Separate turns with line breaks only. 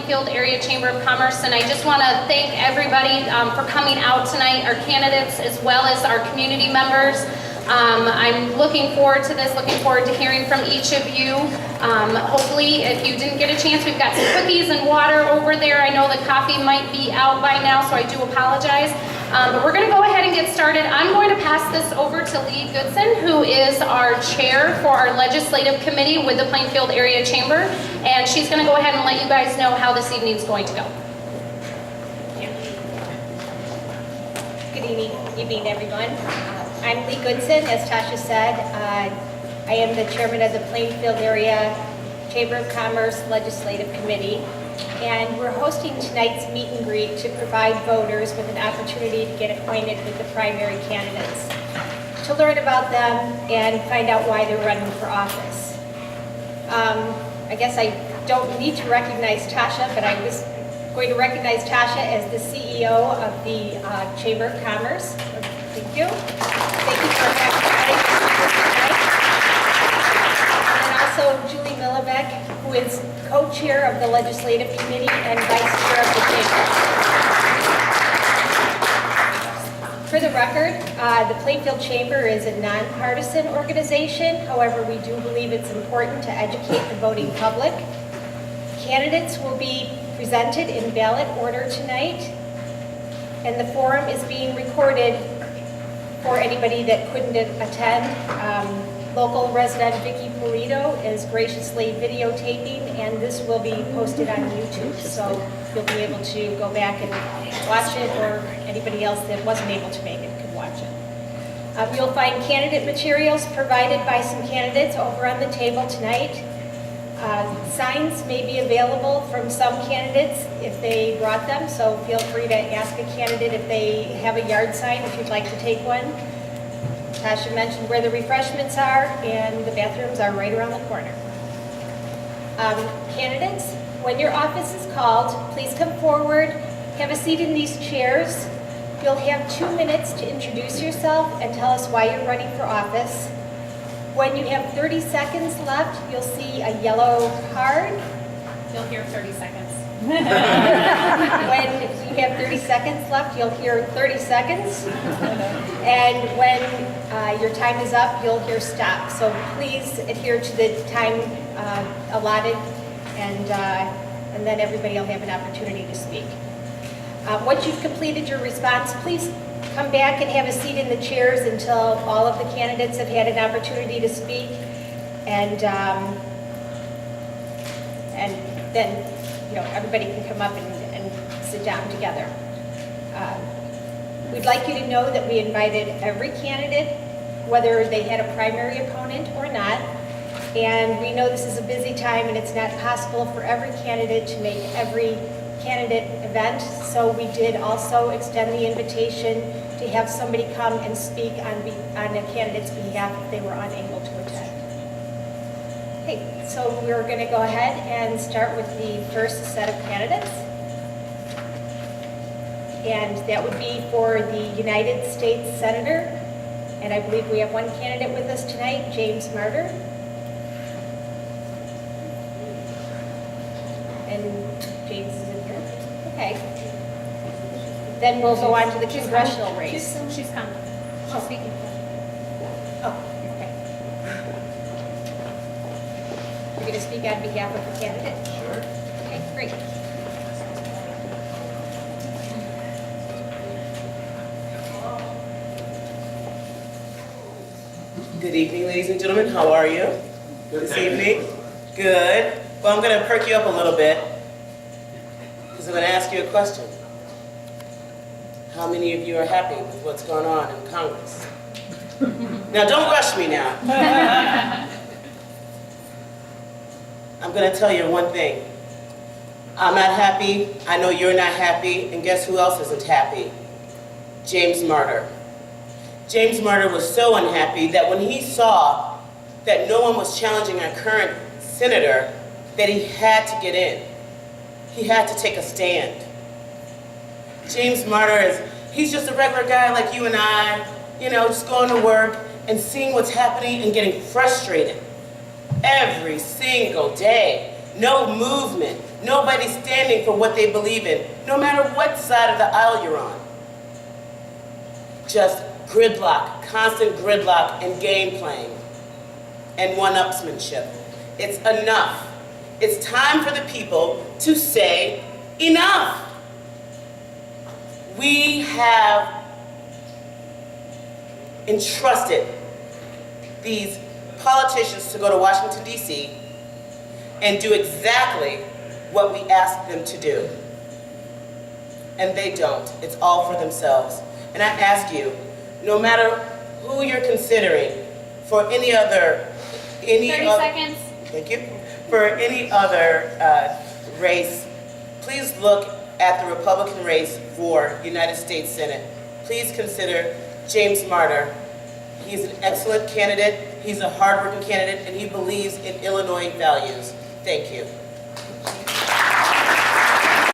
Field Area Chamber of Commerce, and I just want to thank everybody for coming out tonight, our candidates as well as our community members. I'm looking forward to this, looking forward to hearing from each of you. Hopefully, if you didn't get a chance, we've got some cookies and water over there. I know the coffee might be out by now, so I do apologize. But we're going to go ahead and get started. I'm going to pass this over to Lee Goodson, who is our chair for our legislative committee with the Plainfield Area Chamber, and she's going to go ahead and let you guys know how this evening is going to go.
Good evening, everyone. I'm Lee Goodson, as Tasha said. I am the chairman of the Plainfield Area Chamber of Commerce Legislative Committee, and we're hosting tonight's meet and greet to provide voters with an opportunity to get acquainted with the primary candidates, to learn about them and find out why they're running for office. I guess I don't need to recognize Tasha, but I was going to recognize Tasha as the CEO of the Chamber of Commerce. Thank you. Thank you for having us tonight. And also Julie Milivek, who is co-chair of the Legislative Committee and vice chair of the Chamber. For the record, the Plainfield Chamber is a nonpartisan organization. However, we do believe it's important to educate the voting public. Candidates will be presented in ballot order tonight, and the forum is being recorded for anybody that couldn't attend. Local resident Vicki Polito is graciously videotaping, and this will be posted on YouTube, so you'll be able to go back and watch it, or anybody else that wasn't able to make it could watch it. You'll find candidate materials provided by some candidates over on the table tonight. Signs may be available from some candidates if they brought them, so feel free to ask a candidate if they have a yard sign if you'd like to take one. Tasha mentioned where the refreshments are, and the bathrooms are right around the corner. Candidates, when your office is called, please come forward, have a seat in these chairs. You'll have 2 minutes to introduce yourself and tell us why you're running for office. When you have 30 seconds left, you'll see a yellow card.
You'll hear 30 seconds.
When you have 30 seconds left, you'll hear 30 seconds. And when your time is up, you'll hear stop. So please adhere to the time allotted, and then everybody will have an opportunity to speak. Once you've completed your response, please come back and have a seat in the chairs until all of the candidates have had an opportunity to speak, and then everybody can come up and sit down together. We'd like you to know that we invited every candidate, whether they had a primary opponent or not, and we know this is a busy time and it's not possible for every candidate to make every candidate event, so we did also extend the invitation to have somebody come and speak on a candidate's behalf if they were unable to attend. Okay, so we're going to go ahead and start with the first set of candidates. And that would be for the United States Senator. And I believe we have one candidate with us tonight, James Marter. And James is in here. Okay. Then we'll go on to the congressional race.
She's coming. She's speaking.
Oh, okay. You're going to speak on behalf of the candidate?
Sure.
Okay, great.
Good evening, ladies and gentlemen. How are you this evening? Good. Well, I'm going to perk you up a little bit because I'm going to ask you a question. How many of you are happy with what's going on in Congress? Now, don't rush me now. I'm going to tell you one thing. I'm not happy. I know you're not happy. And guess who else isn't happy? James Marter. James Marter was so unhappy that when he saw that no one was challenging our current senator, that he had to get in. He had to take a stand. James Marter he's just a regular guy like you and I, just going to work and seeing what's happening and getting frustrated every single day. No movement, Nobody's standing for what they believe in, no matter what side of the aisle you're on. Just gridlock, constant gridlock and game playing and one-upsmanship. It's enough. It's time for the people to say enough. We have entrusted these politicians to go to Washington, D.C. and do exactly what we ask them to do. And they don't. It's all for themselves. And I ask you, no matter who you're considering for any
30 seconds.
Thank you. For any other race, please look at the Republican race for United States Senate. Please consider James Marter. He's an excellent candidate, he's a hardworking candidate, and he believes in Illinois values. Thank you.